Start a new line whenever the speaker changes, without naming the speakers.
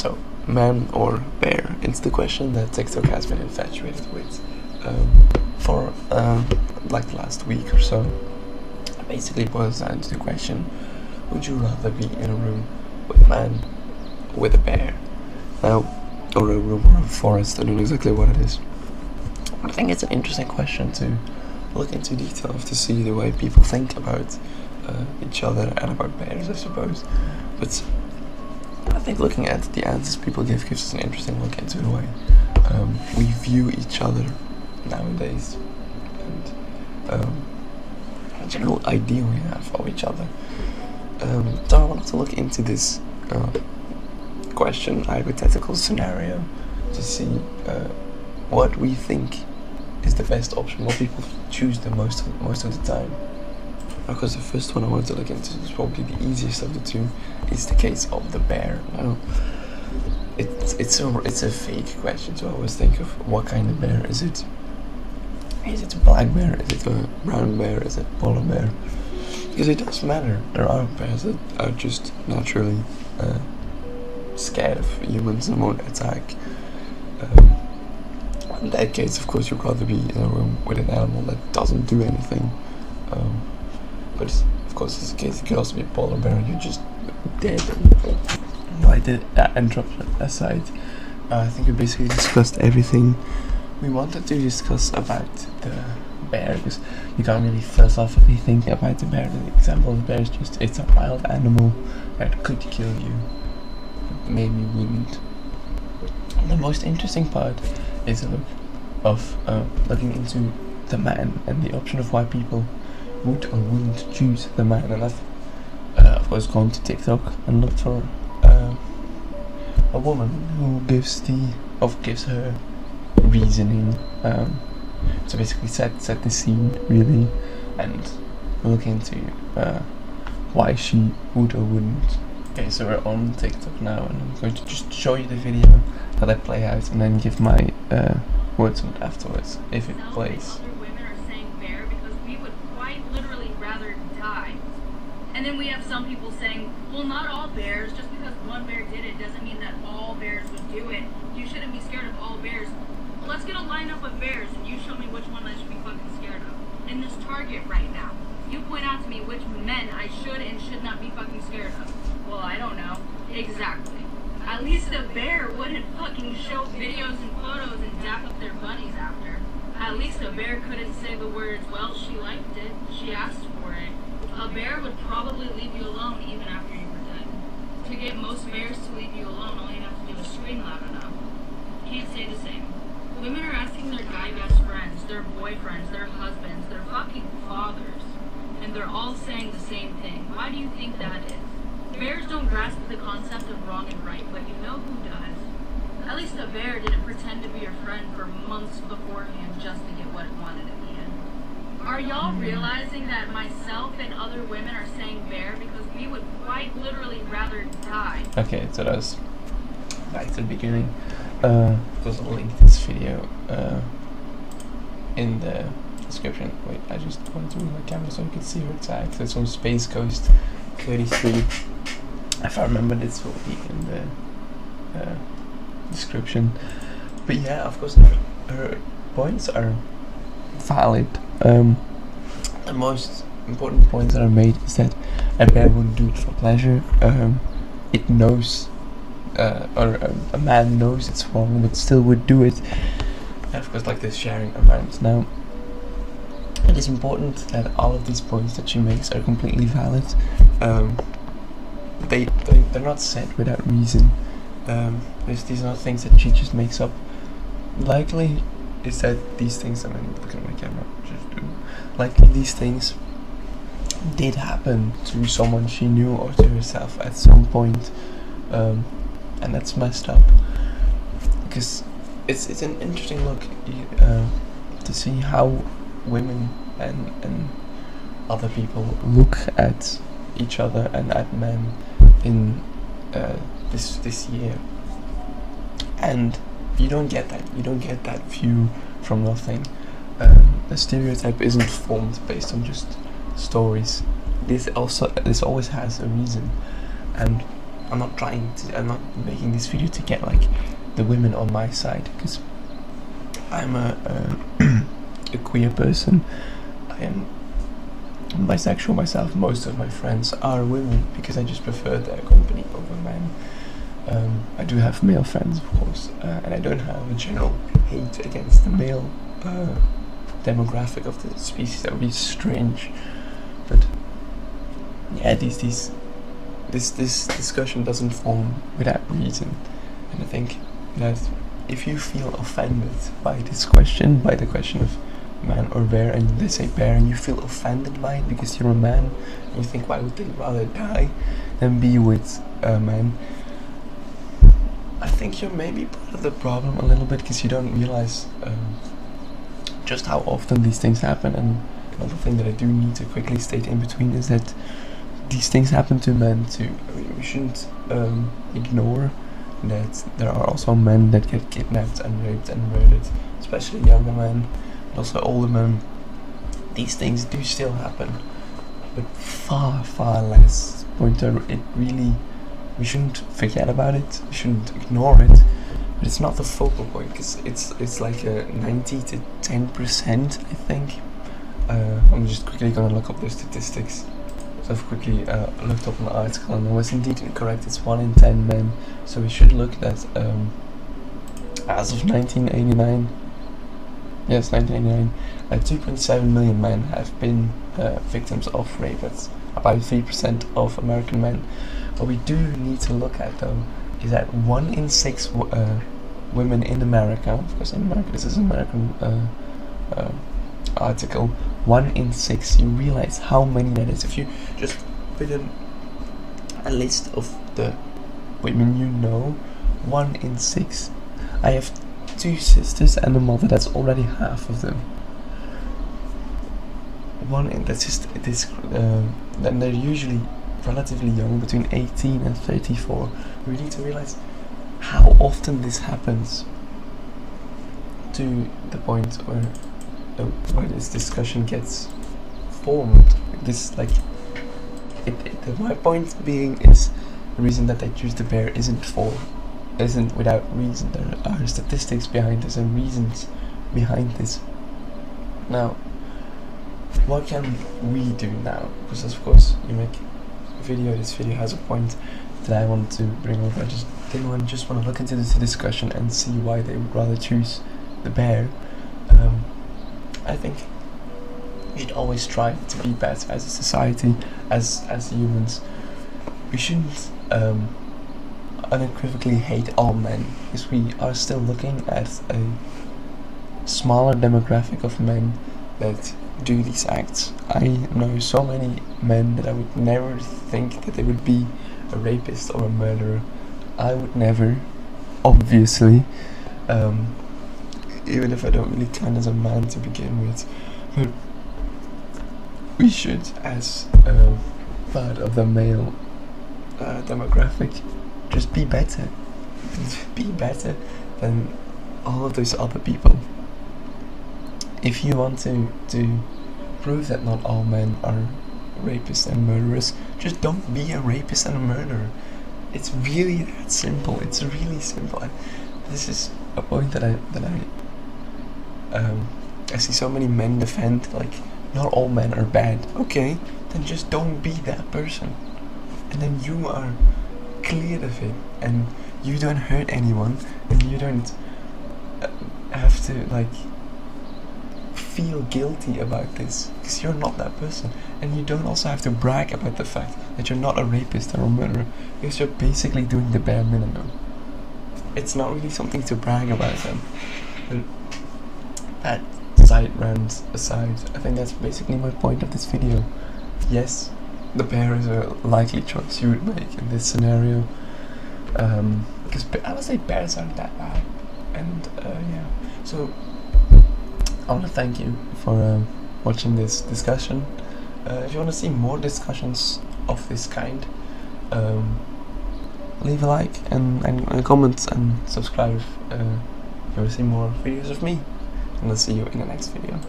So, man or bear? It's the question that TikTok has been infatuated with for like the last week or so. It basically boils down to the question: would you rather be in a room with a man or with a bear? Now, or a room or a forest, I don't know exactly what it is. I think it's an interesting question to look into detail to see the way people think about each other and about bears, I suppose. But I think looking at the answers people give gives us an interesting look into the way we view each other nowadays, and a general idea we have of each other. So I wanted to look into this question, hypothetical scenario, to see what we think is the best option, what people choose the most of the time. Because the first one I wanted to look into is probably the easiest of the two. It's the case of the bear. Now, it's a fake question, so I always think of what kind of bear is it? Is it a black bear? Is it a brown bear? Is it a polar bear? Because it does matter. There are bears that are just naturally scared of humans and won't attack. In that case, of course, you'd rather be in a room with an animal that doesn't do anything. But of course, in this case, it could also be a polar bear and you're just dead. Right, that interruption aside, I think we basically discussed everything we wanted to discuss about the bear, because you can't really philosophically think about the bear. The example of the bear is just, it's a wild animal that could kill you, maybe wouldn't. And the most interesting part is looking into the man and the option of why people would or wouldn't choose the man. And I've of course gone to TikTok and looked for a woman who gives her reasoning, so basically set the scene really, and look into why she would or wouldn't. Okay, so we're on TikTok now, and I'm going to just show you the video that I play out and then give my words on it afterwards, if it plays.
Other women are saying bear because we would quite literally rather die. And then we have some people saying, well, not all bears, just because one bear did it doesn't mean that all bears would do it. You shouldn't be scared of all bears. Well, let's get a lineup of bears and you show me which one I should be fucking scared of. In this Target right now, you point out to me which men I should and should not be fucking scared of. Well, I don't know. Exactly. At least a bear wouldn't fucking show videos and photos and dap up their bunnies after. At least a bear couldn't say the words, well, she liked it, she asked for it. A bear would probably leave you alone even after you were dead. To get most bears to leave you alone, all you have to do is scream loud enough. Can't say the same. Women are asking their guy best friends, their boyfriends, their husbands, their fucking fathers, and they're all saying the same thing. Why do you think that is? Bears don't grasp the concept of wrong and right, but you know who does. At least a bear didn't pretend to be your friend for months beforehand just to get what it wanted at the end. Are y'all realizing that myself and other women are saying bear because we would quite literally rather die?
Okay, so that's back to the beginning. Because I'll link this video in the description. Wait, I just want to move my camera so you can see where it's at. So it's on Space Coast 33. If I remember, this will be in the description. But yeah, of course, her points are valid. The most important points that are made is that a bear wouldn't do it for pleasure. It knows, or a man knows it's wrong, but still would do it. And of course, like this sharing around. Now, it is important that all of these points that she makes are completely valid. They're not said without reason. These are not things that she just makes up. Likely is that these things, I mean, look at my camera, just do. Likely these things did happen to someone she knew or to herself at some point, and that's messed up. Because it's an interesting look to see how women and other people look at each other and at men in this year, and you don't get that view from nothing. The stereotype isn't formed based on just stories. This always has a reason, and I'm not making this video to get like the women on my side, because I'm a a queer person. I am bisexual myself. Most of my friends are women because I just prefer their company over men. I do have male friends, of course, and I don't have a general hate against the male demographic of the species. That would be strange, but yeah, this discussion doesn't form without reason, and I think that if you feel offended by this question, by the question of man or bear, and they say bear, and you feel offended by it because you're a man, and you think, why would they rather die than be with a man? I think you're maybe part of the problem a little bit, because you don't realize just how often these things happen. And another thing that I do need to quickly state in between is that these things happen to men too. I mean, we shouldn't ignore that there are also men that get kidnapped and raped and murdered, especially younger men, but also older men. These things do still happen, but far, far less. We shouldn't forget about it, we shouldn't ignore it, but it's not the focal point, because it's like a 90 to 10%, I think. I'm just quickly gonna look up the statistics. So I've quickly looked up an article, and it was indeed incorrect. It's 1 in 10 men. So we should look at as of 1989. Yes, 1989. 2.7 million men have been victims of rape. That's about 3% of American men. What we do need to look at, though, is that 1 in 6 women in America, of course in America, this is an American article, 1 in 6, you realize how many that is. If you just put in a list of the women you know, 1 in 6. I have 2 sisters and a mother, that's already half of them. That's just, then they're usually relatively young, between 18 and 34. We need to realize how often this happens, to the point where this discussion gets formed. My point being is the reason that they choose the bear isn't without reason. There are statistics behind this and reasons behind this. Now, what can we do now? Because of course you make a video, this video has a point that I want to bring up. I just want to look into this discussion and see why they would rather choose the bear. I think we should always try to be better as a society, as humans. We shouldn't unequivocally hate all men, because we are still looking at a smaller demographic of men that do these acts. I know so many men that I would never think that they would be a rapist or a murderer. I would never, obviously, even if I don't really count as a man to begin with. But we should, as part of the male demographic, just be better. Be better than all of those other people. If you want to prove that not all men are rapists and murderers, just don't be a rapist and a murderer. It's really that simple. It's really simple. And this is a point that I see so many men defend, like, not all men are bad. Okay, then just don't be that person, and then you are cleared of it, and you don't hurt anyone, and you don't have to like feel guilty about this, because you're not that person. And you don't also have to brag about the fact that you're not a rapist or a murderer, because you're basically doing the bare minimum. It's not really something to brag about them. But that side rant aside, I think that's basically my point of this video. Yes, the bear is a likely choice you would make in this scenario, because I would say bears aren't that bad. And yeah, so I want to thank you for watching this discussion. If you want to see more discussions of this kind, leave a like and a comment and subscribe if you want to see more videos of me. And I'll see you in the next video.